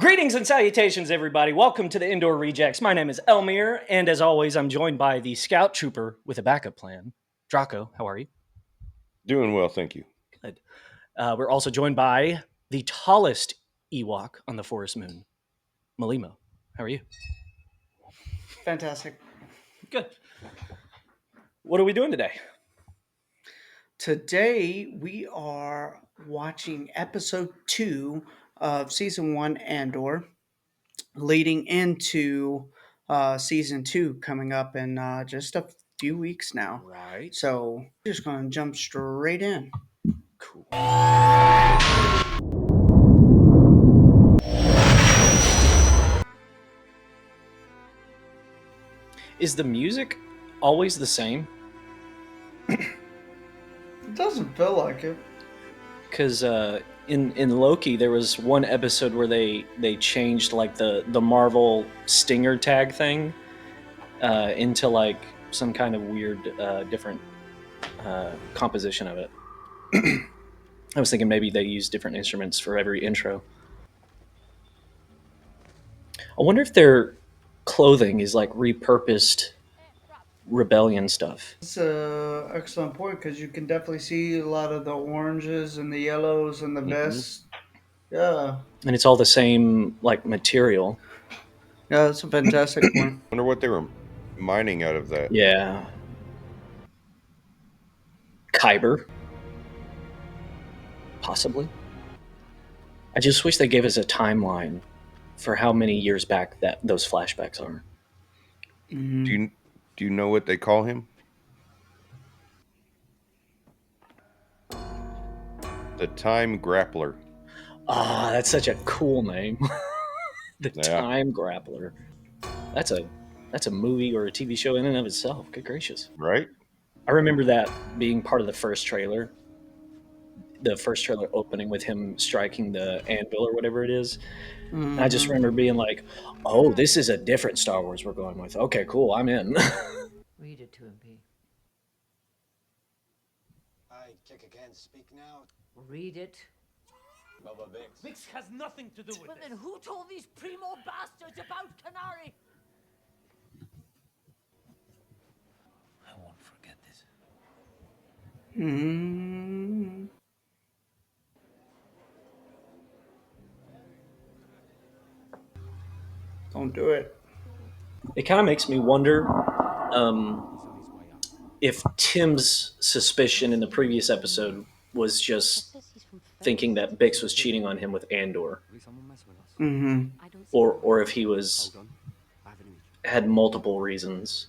Greetings and salutations, everybody. Welcome to the EndorRejects. My name is Elmiir, and as always, I'm joined by the Scout Trooper with a backup plan. Drahko, how are you? Doing well, thank you. Good. We're also joined by the tallest Ewok on the Forest Moon, Molimo. How are you? Fantastic. Good. What are we doing today? Today we are watching episode 2 of season 1 Andor, leading into season 2 coming up in just a few weeks now. Right. So we're just going to jump straight in. Cool. Is the music always the same? It doesn't feel like it. Because in Loki, there was one episode where they changed like the Marvel stinger tag thing into like some kind of weird different composition of it. I was thinking maybe they use different instruments for every intro. I wonder if their clothing is like repurposed rebellion stuff. It's an excellent point because you can definitely see a lot of the oranges and the yellows and the vests. Yeah. And it's all the same like material. Yeah, that's a fantastic point. Wonder what they were mining out of that. Yeah. Kyber. Possibly. I just wish they gave us a timeline for how many years back that those flashbacks are. Mhm. Do you know what they call him? The Time Grappler. Ah, that's such a cool name. The Yeah. Time Grappler. That's a movie or a TV show in and of itself. Good gracious. Right? I remember that being part of the first trailer. The first trailer opening with him striking the anvil or whatever it is. And I just Mhm. remember being like, oh, this is a different Star Wars we're going with. Okay, cool, I'm in. Read it to him, P. I kick again. Speak now. Read it. Bubba Bix. Mix has nothing to do with Well, this. then who told these primo bastards about Canary? I won't forget this. Mm-hmm. Don't do it. It kind of makes me wonder if Tim's suspicion in the previous episode was just thinking that Bix was cheating on him with Andor, Mm-hmm. or if he was had multiple reasons.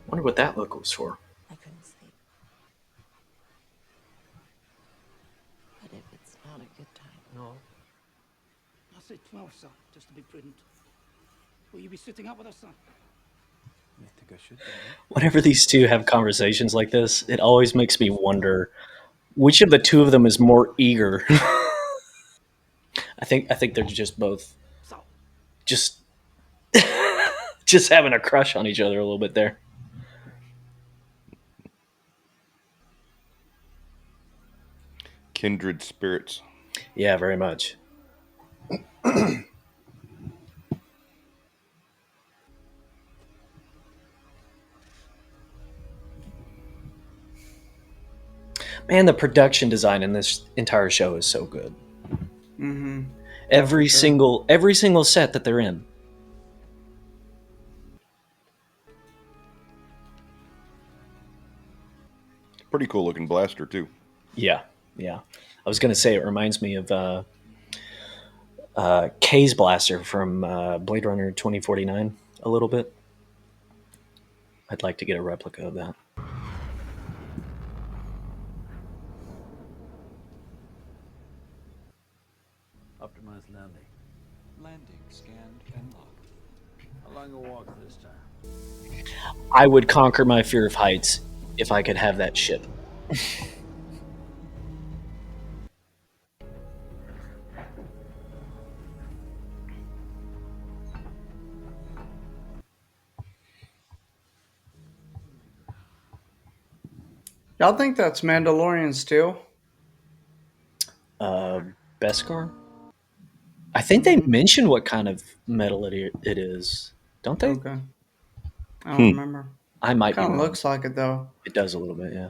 Wonder what that look was for. I couldn't sleep. But if it's not a good time. No. I'll say 12, son, just to be prudent. Will you be sitting up with us, son? You think I should? Whenever these two have conversations like this, it always makes me wonder which of the two of them is more eager. I think they're just both So, just just having a crush on each other a little bit there. Kindred spirits. Yeah, very much. Man, the production design in this entire show is so good. Mm-hmm. Every single set that they're in. Pretty cool looking blaster too. Yeah. I was gonna say it reminds me of K's blaster from Blade Runner 2049 a little bit. I'd like to get a replica of that. Optimized landing. Landing scanned and locked. How long a walk this time? I would conquer my fear of heights if I could have that ship. Y'all think that's Mandalorian still? Beskar. I think they mention what kind of metal it is, don't they? Okay. I don't Hmm. remember. I might be Kind of wrong. looks like it though. It does a little bit, yeah.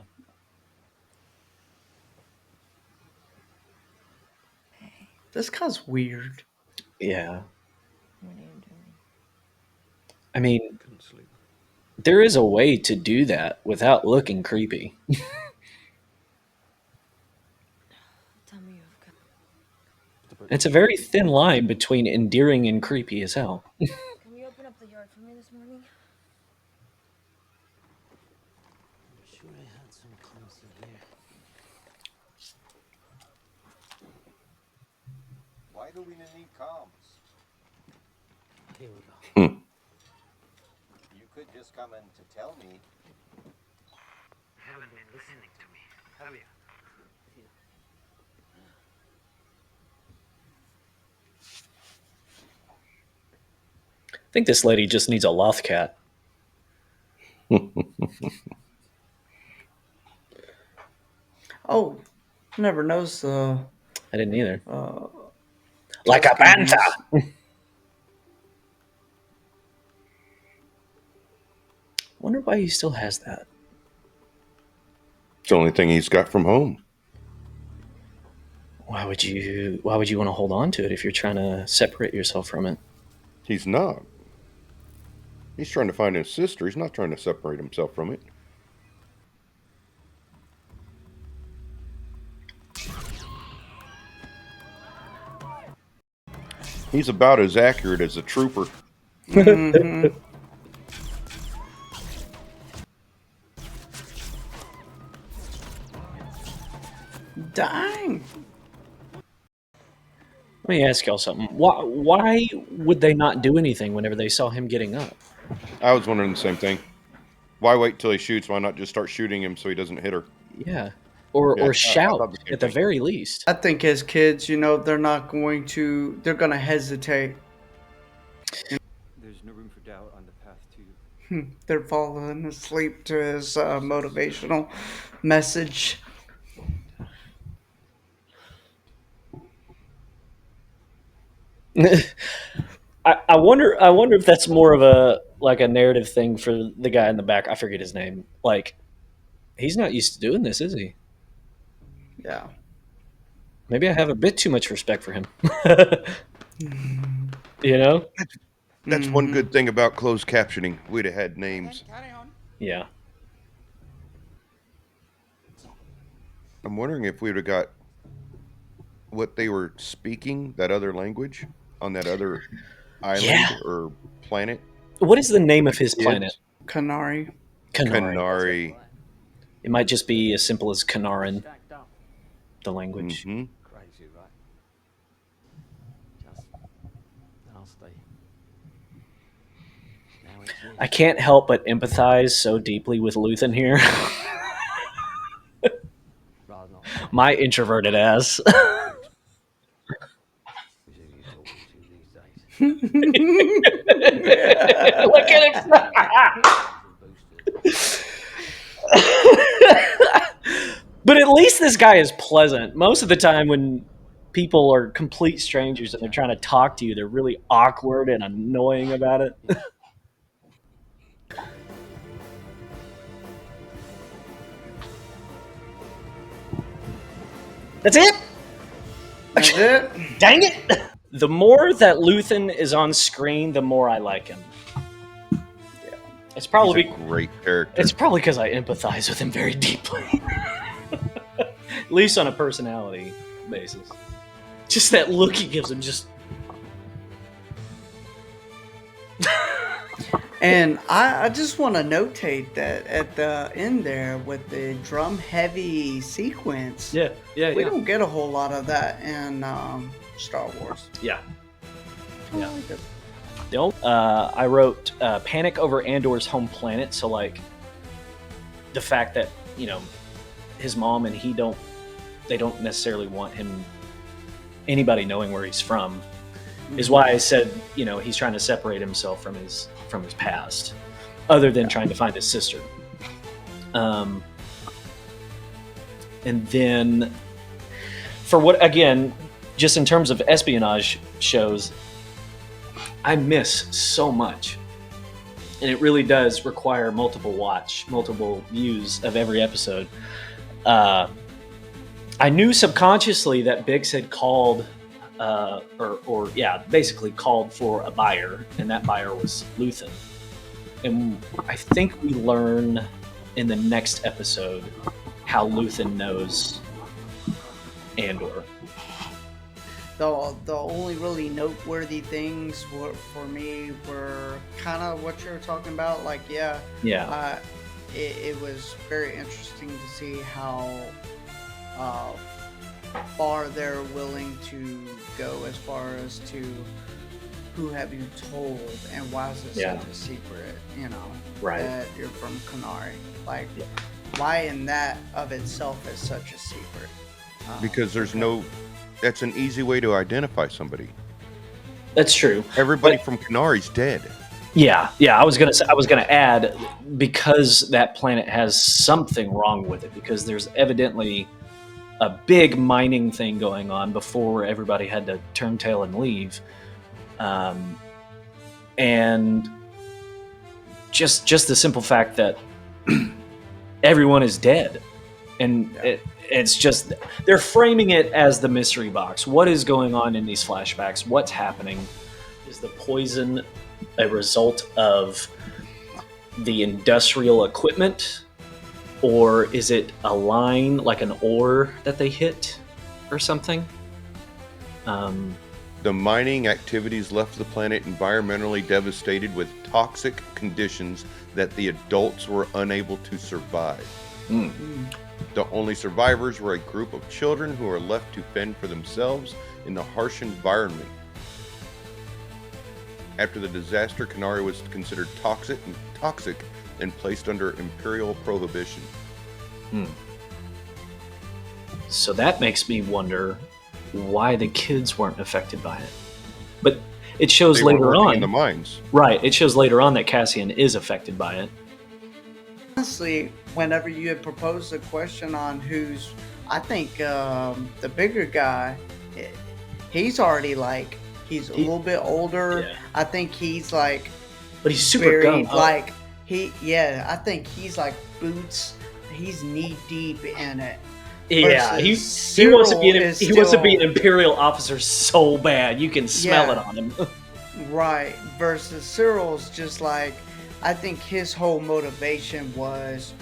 This guy's weird. Yeah. What are you doing? I mean, Couldn't sleep. there is a way to do that without looking creepy. Tell me you've got. It's a very thin line between endearing and creepy as hell. Can you open up the yard for me this morning? I'm sure I had some clothes in here. Why do we need comms? Here we go. You could just come in to tell me. You haven't been listening to me, have you? I think this lady just needs a loth cat. Oh, never noticed the I didn't either. uh, Like a Tuscans. banta. Wonder why he still has that. It's the only thing he's got from home. Why would you want to hold on to it if you're trying to separate yourself from it? He's not. He's trying to find his sister. He's not trying to separate himself from it. He's about as accurate as a trooper. Mhm. Dang. Let me ask y'all something. Why would they not do anything whenever they saw him getting up? I was wondering the same thing. Why wait till he shoots? Why not just start shooting him so he doesn't hit her? Yeah. Or Yeah, I shout thought the same at the thing. very least. I think as kids, they're gonna hesitate. There's no room for doubt on the path to. They're falling asleep to his motivational message. I wonder if that's more of a narrative thing for the guy in the back. I forget his name. Like, he's not used to doing this, is he? Yeah. Maybe I have a bit too much respect for him. You know? That's one good thing about closed captioning. We'd have had names. Carry on. Yeah. I'm wondering if we'd have got what they were speaking, that other language, on that other island Yeah. or planet. What is the name of his Kids. planet? Kanari. Kanari. Kanari. It might just be as simple as Kanaran, Stacked up. the language. Hmm. Crazy, right? Just. I'll stay. Now it's you. I can't help but empathize so deeply with Luthen here. Rather not. My introverted ass. Who's who you talking to these days? Look at Boosters. But at least this guy is pleasant. Most of the time when people are complete strangers and they're trying to talk to you, they're really awkward and annoying about it. That's it? That's it. Dang it! The more that Luthen is on screen, the more I like him. Yeah. It's He's probably a great character. It's probably because I empathize with him very deeply. At least on a personality basis. Just that look he gives him, just... And I just want to notate that at the end there with the drum heavy sequence, Yeah, we don't get a whole lot of that in Star Wars. Yeah. I Yeah. like it. I wrote panic over Andor's home planet, so like the fact that, his mom and they don't necessarily want anybody knowing where he's from, is why I said, he's trying to separate himself from his past, other than trying to find his sister. And then, for what, again, just in terms of espionage shows, I miss so much. And it really does require multiple views of every episode. I knew subconsciously that Biggs had called, basically called for a buyer, and that buyer was Luthen. And I think we learn in the next episode how Luthen knows Andor. The only really noteworthy things for me were kind of what you were talking about. Like, it was very interesting to see how far they're willing to go as far as to who have you told and why is it such a secret, Right. that you're from Kenari. Like, why in that of itself is such a secret? Because that's an easy way to identify somebody. That's true. Everybody from Kenari's dead. Yeah. I was gonna add, because that planet has something wrong with it, because there's evidently a big mining thing going on before everybody had to turn tail and leave, and just the simple fact that everyone is dead, and it's just they're framing it as the mystery box. What is going on in these flashbacks? What's happening? Is the poison a result of the industrial equipment, or is it a line like an ore that they hit or something? The mining activities left the planet environmentally devastated with toxic conditions that the adults were unable to survive. The only survivors were a group of children who were left to fend for themselves in the harsh environment. After the disaster, Kenari was considered toxic and placed under imperial prohibition. So that makes me wonder why the kids weren't affected by it. But it shows They were later working on. in the mines. Right. It shows later on that Cassian is affected by it. Honestly, whenever you had proposed a question on who's, I think the bigger guy, he's already like, he's a little bit older. Yeah. I think he's like, But he's super very gung-ho. like I think he's like boots. He's knee deep in it. Yeah, Versus he wants to be Cyril he wants to be an still- imperial officer so bad. You can smell it on him. Right. Versus Cyril's just like, I think his whole motivation was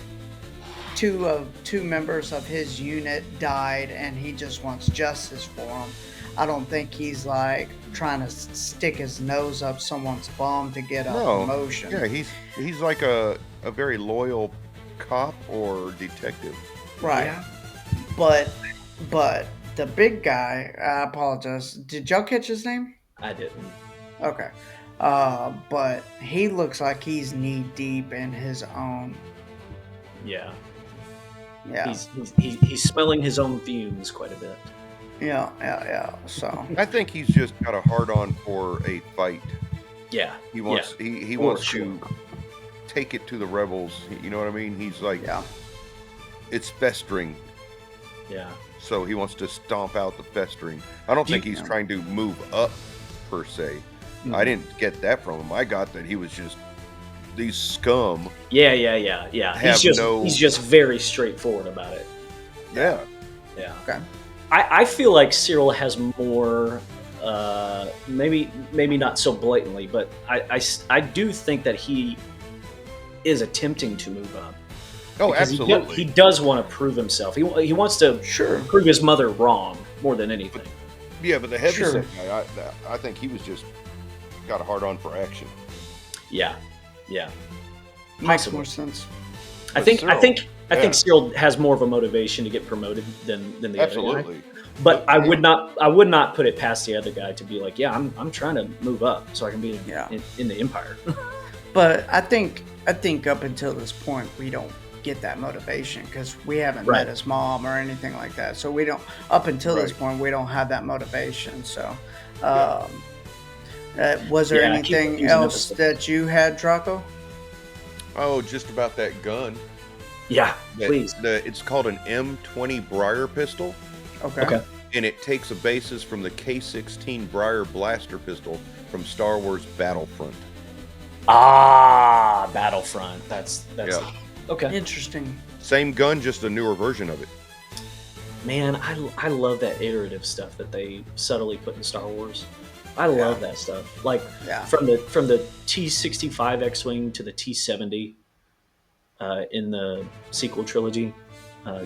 two members of his unit died and he just wants justice for them. I don't think he's like trying to stick his nose up someone's bum to get a promotion. Yeah, he's like a very loyal cop or detective. Right. Yeah. But the big guy, I apologize. Did y'all catch his name? I didn't. Okay. But he looks like he's knee deep in his own. Yeah. Yeah. He's smelling his own fumes quite a bit. Yeah. So. I think he's just got a hard on for a fight. Yeah. He wants he Well, wants sure. to take it to the rebels. You know what I mean? He's like, it's festering, Yeah. so he wants to stomp out the festering. I don't think he's trying to move up per se. I didn't get that from him. I got that he was just these scum. Yeah. Have He's just very straightforward about it. Yeah. Yeah. Okay. I feel like Cyril has more, maybe not so blatantly, but I do think that he is attempting to move up. Oh, Because absolutely. He does want to prove himself. He wants to prove his mother wrong more than anything. Yeah, but the heavyset guy, I think he was just got a hard on for action. Yeah. Makes more sense. I think Cyril has more of a motivation to get promoted than the other Absolutely. guy. But I would not put it past the other guy to be like, yeah, I'm trying to move up so I can be in the Empire. But I think up until this point we don't get that motivation because we haven't met his mom or anything like that. So we don't. Up until this point, we don't have that motivation. So, was there anything else that you had, Drahko? Oh, just about that gun. Yeah, that- please. It's called an M20 Briar pistol, Okay. and it takes a basis from the K16 Briar blaster pistol from Star Wars Battlefront. Ah, Battlefront. That's Yeah. okay. Interesting. Same gun, just a newer version of it. Man, I love that iterative stuff that they subtly put in Star Wars. I love that stuff. Like Yeah. from the T65 X-wing to the T70 in the sequel trilogy.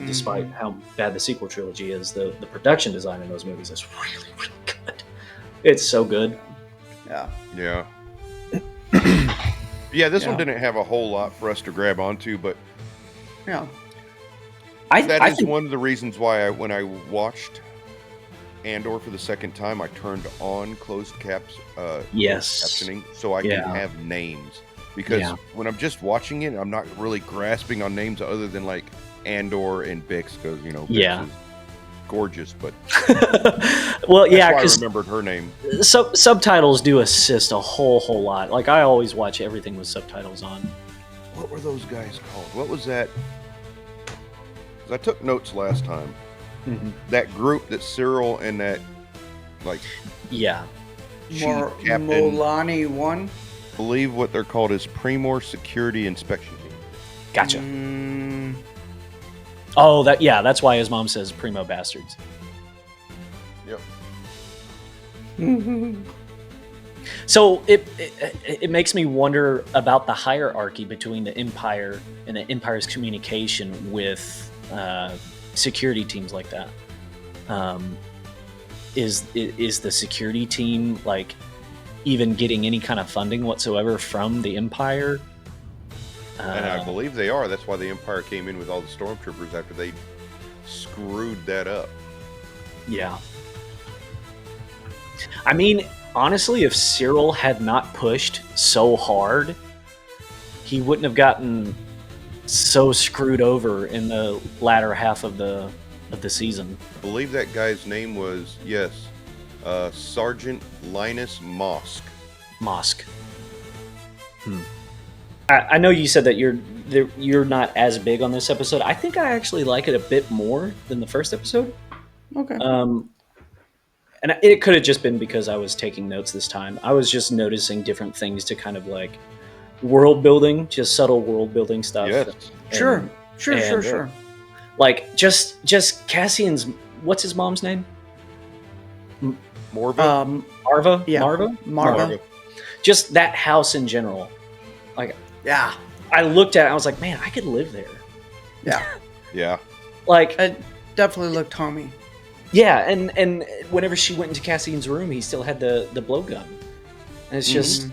Despite how bad the sequel trilogy is, the production design in those movies is really, really good. It's so good. Yeah. Yeah. Yeah, this one Yeah. didn't have a whole lot for us to grab onto, but Yeah. that I is think one of the reasons why when I watched Andor for the second time, I turned on closed yes. captioning so I Yeah. can have names. Because Yeah. when I'm just watching it, I'm not really grasping on names other than like Andor and Bix, because Bix Yeah. is gorgeous, but well, that's yeah, why I because remembered her name. subtitles do assist a whole lot. Like I always watch everything with subtitles on. What were those guys called? What was that? 'Cause I took notes last time. Mhm. That group that Cyril and that like Yeah. chief captain, Molani 1. believe what they're called is Primor Security Inspection Team. Gotcha. Mm, Oh, that's why his mom says primo bastards. Yep. So it makes me wonder about the hierarchy between the Empire and the Empire's communication with security teams like that. Is the security team like even getting any kind of funding whatsoever from the Empire? And I believe they are. That's why the Empire came in with all the stormtroopers after they screwed that up. Yeah. I mean, honestly, if Cyril had not pushed so hard, he wouldn't have gotten so screwed over in the latter half of the season. I believe that guy's name was, Sergeant Linus Mosk. Mosk. I know you said that you're not as big on this episode. I think I actually like it a bit more than the first episode. okay. And it could have just been because I was taking notes this time. I was just noticing different things to kind of like world building, just subtle world building stuff. Yes. Sure. and- Sure. Like just Cassian's, what's his mom's name? Morva? Marva? Yeah. Marva? Marva. Just that house in general. Like Yeah. I looked at it, I was like, man, I could live there. Yeah. Yeah. Like It definitely looked homey. yeah, and whenever she went into Cassian's room, he still had the blowgun. And it's just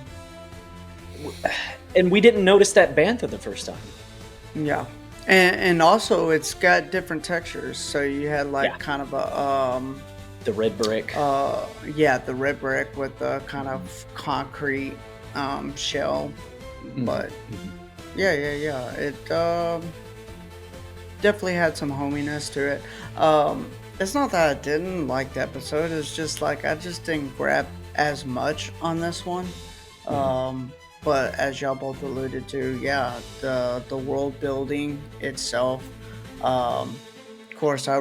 and we didn't notice that bantha the first time. Yeah. And also it's got different textures. So you had like Yeah. kind of a The red brick. the red brick with the kind of concrete shell. But yeah. It definitely had some hominess to it. It's not that I didn't like the episode, it's just like I just didn't grab as much on this one. But as y'all both alluded to, yeah, the world building itself. Of course, I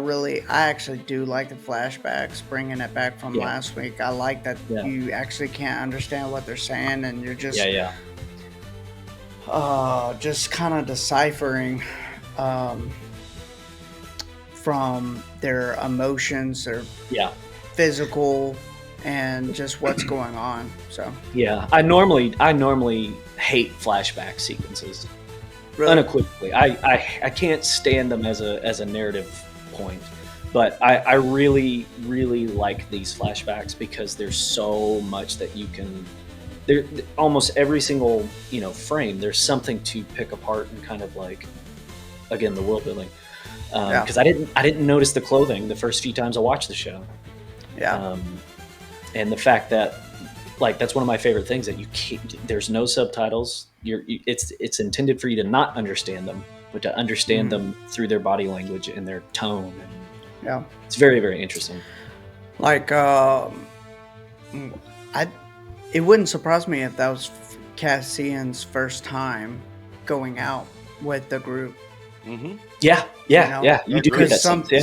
actually do like the flashbacks, bringing it back from Yeah. last week. I like that Yeah. you actually can't understand what they're saying, and you're just yeah. just kind of deciphering from their emotions, their Yeah. physical, and just what's going on. So Yeah. I normally hate flashback sequences. Unequivocally. I can't stand them as a narrative point. But I really, really like these flashbacks because there's so much that you can there almost every single, frame, there's something to pick apart and kind of like again the world building. Because I didn't notice the clothing the first few times I watched the show. yeah. And the fact that like that's one of my favorite things that you can't, there's no subtitles. It's intended for you to not understand them, but to understand them through their body language and their tone. And Yeah. it's very, very interesting. Like, it wouldn't surprise me if that was Cassian's first time going out with the group. Mm-hmm. Yeah. You do agree. get that sense. Yeah.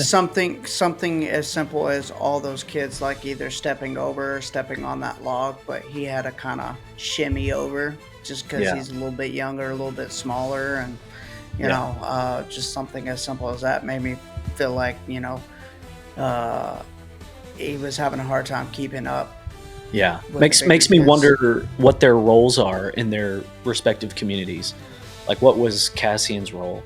something as simple as all those kids like either stepping over or stepping on that log, but he had to kind of shimmy over just because Yeah. he's a little bit younger, a little bit smaller, and just something as simple as that made me feel like uh, he was having a hard time keeping up. Yeah, With makes the makes bigger me kids. wonder what their roles are in their respective communities. Like, what was Cassian's role?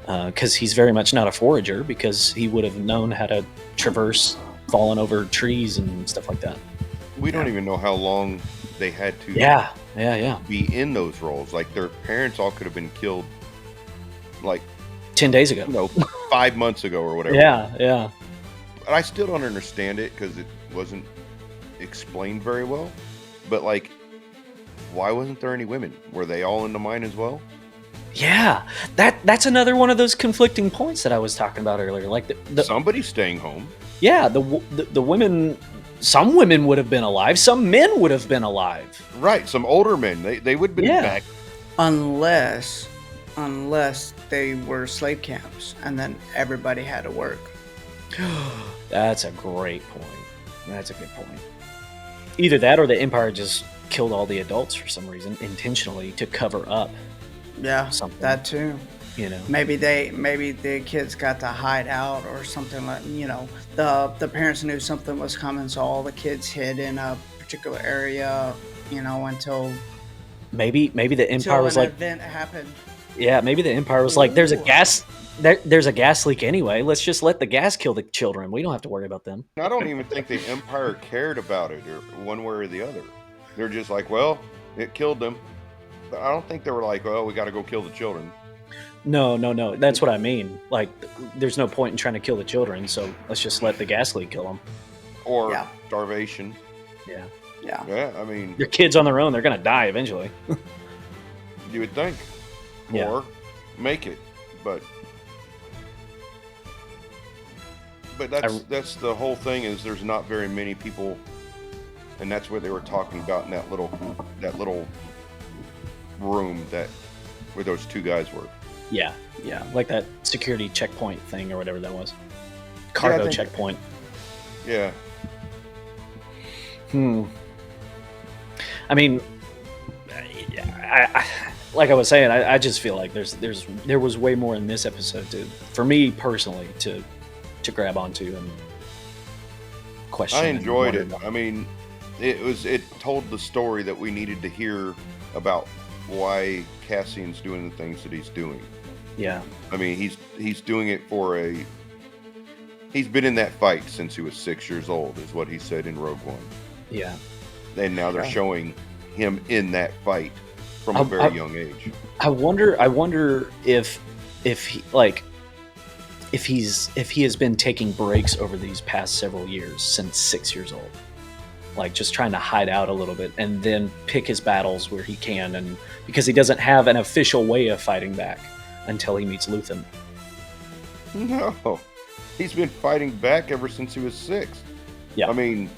Because he's very much not a forager, because he would have known how to traverse falling over trees and stuff like that. We don't even know how long they had to Yeah. be in those roles. Like their parents all could have been killed, like 10 days ago. 5 months ago or whatever. Yeah. I still don't understand it because it wasn't explained very well. But like, why wasn't there any women? Were they all in the mine as well? Yeah, that's another one of those conflicting points that I was talking about earlier. Like somebody's staying home. Yeah, the women. Some women would have been alive. Some men would have been alive. Right, some older men. They would have been back. Unless they were slave camps and then everybody had to work. That's a great point. That's a good point. Either that or the Empire just killed all the adults for some reason intentionally to cover up. Yeah, something. That too. Maybe the kids got to hide out or something like. The parents knew something was coming, so all the kids hid in a particular area. Until maybe the Empire was like, event happened. Yeah, maybe the Empire was like, there's a gas leak anyway. Let's just let the gas kill the children. We don't have to worry about them. I don't even think the Empire cared about it, or one way or the other. They're just like, well, it killed them. But I don't think they were like, well, we got to go kill the children. No. That's what I mean. Like, there's no point in trying to kill the children, so let's just let the gas leak kill them. Or starvation. Yeah. I mean, your kids on their own, they're gonna die eventually. You would think. Yeah. Or make it, but that's the whole thing. Is there's not very many people, and that's what they were talking about in that little room where those two guys were. Yeah, like that security checkpoint thing or whatever that was. Cargo checkpoint. Yeah. I mean, I like I was saying, I just feel like there was way more in this episode for me personally to grab onto and question. I enjoyed it. I mean, it told the story that we needed to hear about why Cassian's doing the things that he's doing. Yeah. I mean, he's doing it he's been in that fight since he was 6 years old, is what he said in Rogue One. Yeah. And now they're showing him in that fight from a very young age. I wonder if he has been taking breaks over these past several years since 6 years old, like just trying to hide out a little bit and then pick his battles where he can, and because he doesn't have an official way of fighting back until he meets Luthen. No, he's been fighting back ever since he was 6. Yeah. I mean,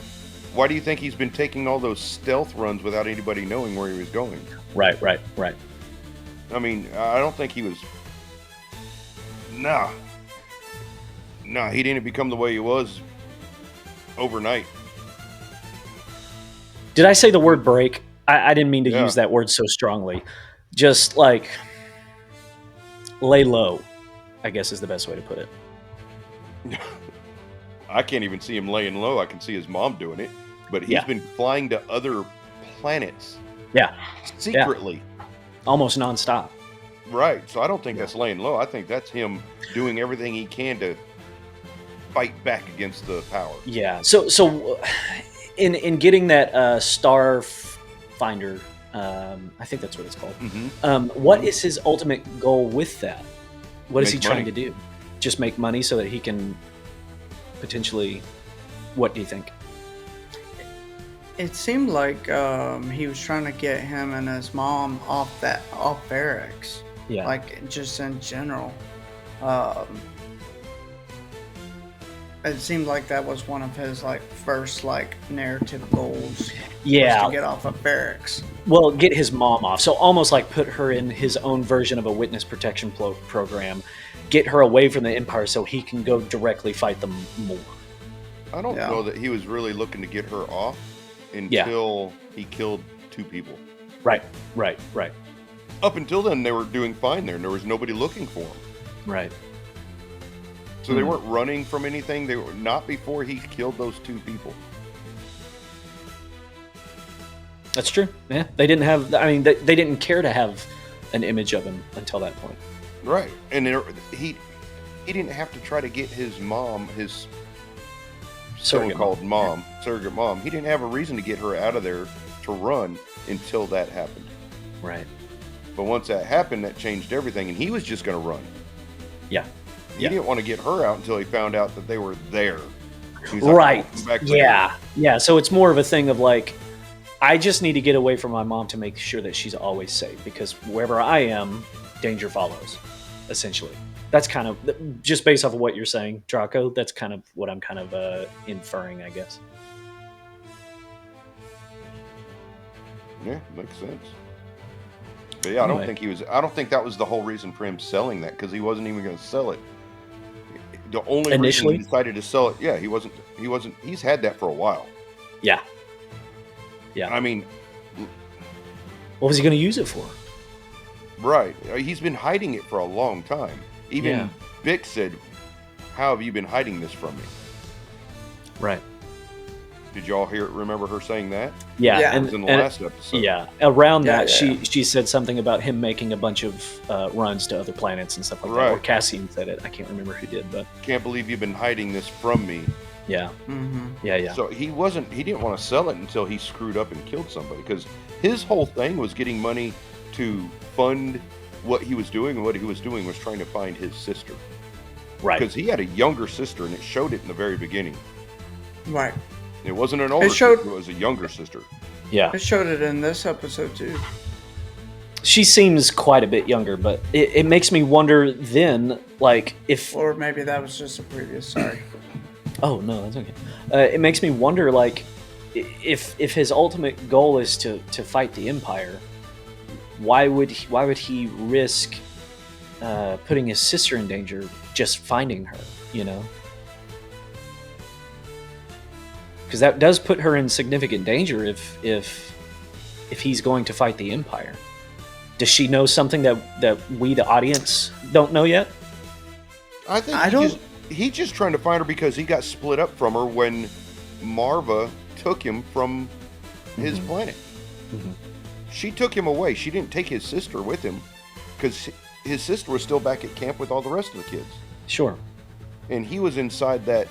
why do you think he's been taking all those stealth runs without anybody knowing where he was going? Right. I mean, I don't think he was. Nah, he didn't become the way he was overnight. Did I say the word break? I didn't mean to use that word so strongly. Just like lay low, I guess is the best way to put it. I can't even see him laying low. I can see his mom doing it, but he's been flying to other planets. Yeah. Secretly. Almost nonstop. Right. So I don't think that's laying low. I think that's him doing everything he can to fight back against the power. Yeah. So in getting that star finder, I think that's what it's called. Mm-hmm. What is his ultimate goal with that? What is he trying money. to do? Just make money so that he can potentially. What do you think? It seemed like he was trying to get him and his mom off barracks. Yeah. Like just in general. It seemed like that was one of his like first like narrative goals. Yeah. Was to get off of barracks. Well, get his mom off. So almost like put her in his own version of a witness protection program, get her away from the Empire so he can go directly fight them more. I don't know that he was really looking to get her off until he killed 2 people. Right. Up until then, they were doing fine there, and there was nobody looking for him. Right. So they weren't running from anything. They were not before he killed those 2 people. That's true. Yeah, they didn't have. I mean, they didn't care to have an image of him until that point. Right, and he didn't have to try to get his mom, his surrogate mom. He didn't have a reason to get her out of there to run until that happened. Right. But once that happened, that changed everything, and he was just going to run. Yeah. He didn't want to get her out until he found out that they were there. Right. Yeah. So it's more of a thing of like, I just need to get away from my mom to make sure that she's always safe, because wherever I am, danger follows, essentially. That's kind of, just based off of what you're saying, Drahko, that's kind of what I'm kind of inferring, I guess. Yeah, makes sense. But yeah, anyway. I don't think that was the whole reason for him selling that, because he wasn't even going to sell it. The only reason he decided to sell it, he's had that for a while. Yeah. I mean, what was he going to use it for? Right. He's been hiding it for a long time. Even Vic said, "How have you been hiding this from me?" Right. Did y'all remember her saying that? Yeah. And in the last episode. Yeah. Around that, she said something about him making a bunch of runs to other planets and stuff like that. Or Cassian said it. I can't remember who did, but can't believe you've been hiding this from me. Yeah. Mm-hmm. Yeah. So he didn't want to sell it until he screwed up and killed somebody, because his whole thing was getting money to fund what he was doing, and what he was doing was trying to find his sister. Right. Because he had a younger sister, and it showed it in the very beginning. Right. It wasn't an older sister, it was a younger sister. Yeah. It showed it in this episode too. She seems quite a bit younger, but it makes me wonder then, like, if... Or maybe that was just a previous, sorry. Oh, no, that's okay. It makes me wonder, like, if his ultimate goal is to fight the Empire, why would he risk putting his sister in danger just finding her, you know? Because that does put her in significant danger if he's going to fight the Empire. Does she know something that we, the audience, don't know yet? I think he's just trying to find her because he got split up from her when Marva took him from his planet. Mm-hmm. She took him away. She didn't take his sister with him, because his sister was still back at camp with all the rest of the kids. Sure. And he was inside that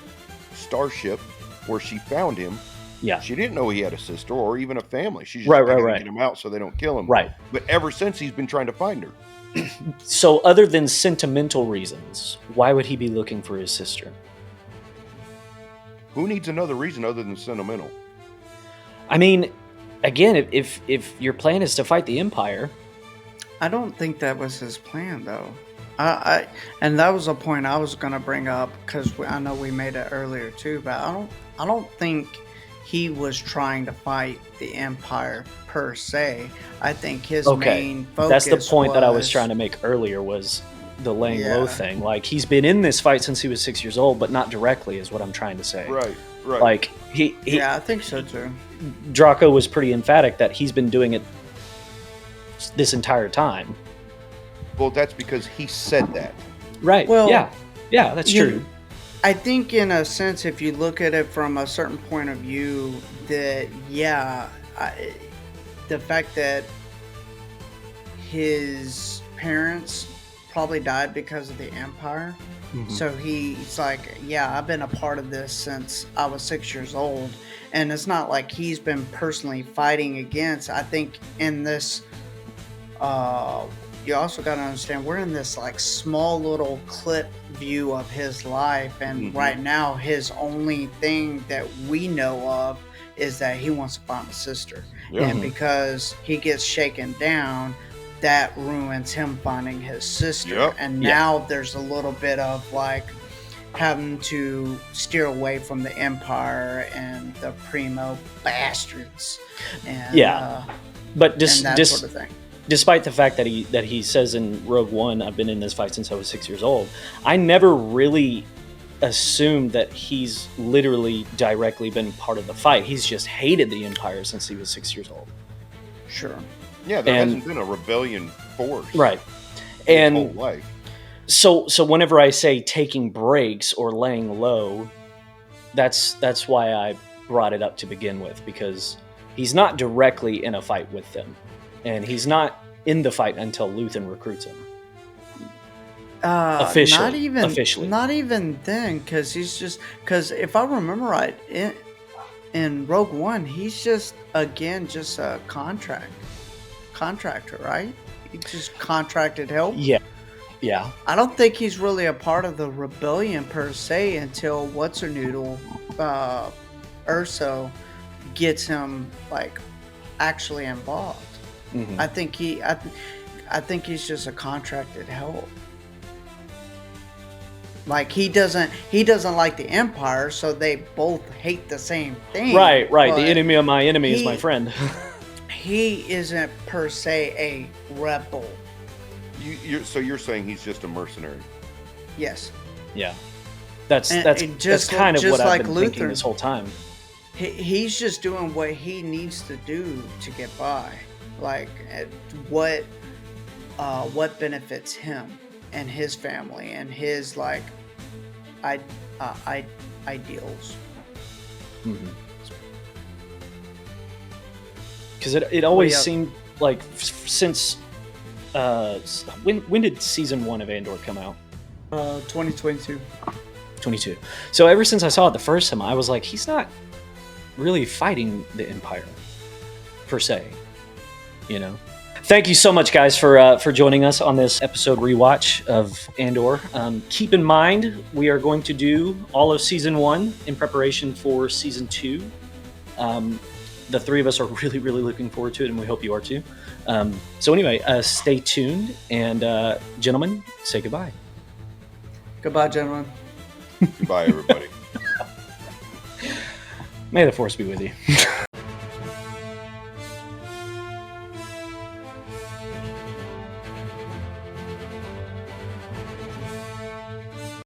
starship where she found him. Yeah. She didn't know he had a sister or even a family. She just right. get him out so they don't kill him. Right. But ever since, he's been trying to find her. So other than sentimental reasons, why would he be looking for his sister? Who needs another reason other than sentimental? I mean, again, if your plan is to fight the Empire... I don't think that was his plan, though. And that was a point I was going to bring up, because I know we made it earlier too, but I don't think he was trying to fight the Empire per se. I think his main focus that's the point that I was trying to make earlier, was the laying low thing. Like, he's been in this fight since he was 6 years old, but not directly, is what I'm trying to say. Right. Like, he I think so too. Drahko was pretty emphatic that he's been doing it this entire time. Well, that's because he said that. Right. Well, yeah, that's true. I think in a sense, if you look at it from a certain point of view, that the fact that his parents probably died because of the Empire. Mm-hmm. So he's like, I've been a part of this since I was 6 years old. And it's not like he's been personally fighting against. I think in this, you also got to understand, we're in this like small little clip view of his life. And right now, his only thing that we know of is that he wants to find a sister. Yeah. And because he gets shaken down, that ruins him finding his sister. Yep. And now there's a little bit of like, having to steer away from the Empire and the primo bastards, and but and that sort of thing. despite the fact that he says in Rogue One, I've been in this fight since I was 6 years old, I never really assumed that he's literally directly been part of the fight. He's just hated the Empire since he was 6 years old. Sure. Yeah, there hasn't been a rebellion force. Right. His And whole life. so whenever I say taking breaks or laying low, that's why I brought it up to begin with, because he's not directly in a fight with them, and he's not in the fight until Luthen recruits him. Officially. Not even then, because if I remember right, in Rogue One, he's just a contractor, right? He just contracted help. Yeah. I don't think he's really a part of the rebellion per se until What's-Her-Noodle, Urso, gets him like actually involved. Mm-hmm. I think he's just a contracted help. Like he doesn't like the Empire, so they both hate the same thing. Right. The enemy of my enemy is my friend. He isn't per se a rebel. So you're saying he's just a mercenary? Yes. Yeah. That's kind of what I've been thinking this whole time. He's just doing what he needs to do to get by. Like what benefits him and his family and his ideals. Because it always seemed like since when did season 1 of Andor come out? 2022. 22. So ever since I saw it the first time, I was like, he's not really fighting the Empire per se, you know. Thank you so much, guys, for joining us on this episode rewatch of Andor. Keep in mind, we are going to do all of season 1 in preparation for season 2. The three of us are really, really looking forward to it, and we hope you are too. So anyway, stay tuned, and gentlemen, say goodbye. Goodbye, gentlemen. Goodbye, everybody. May the Force be with you.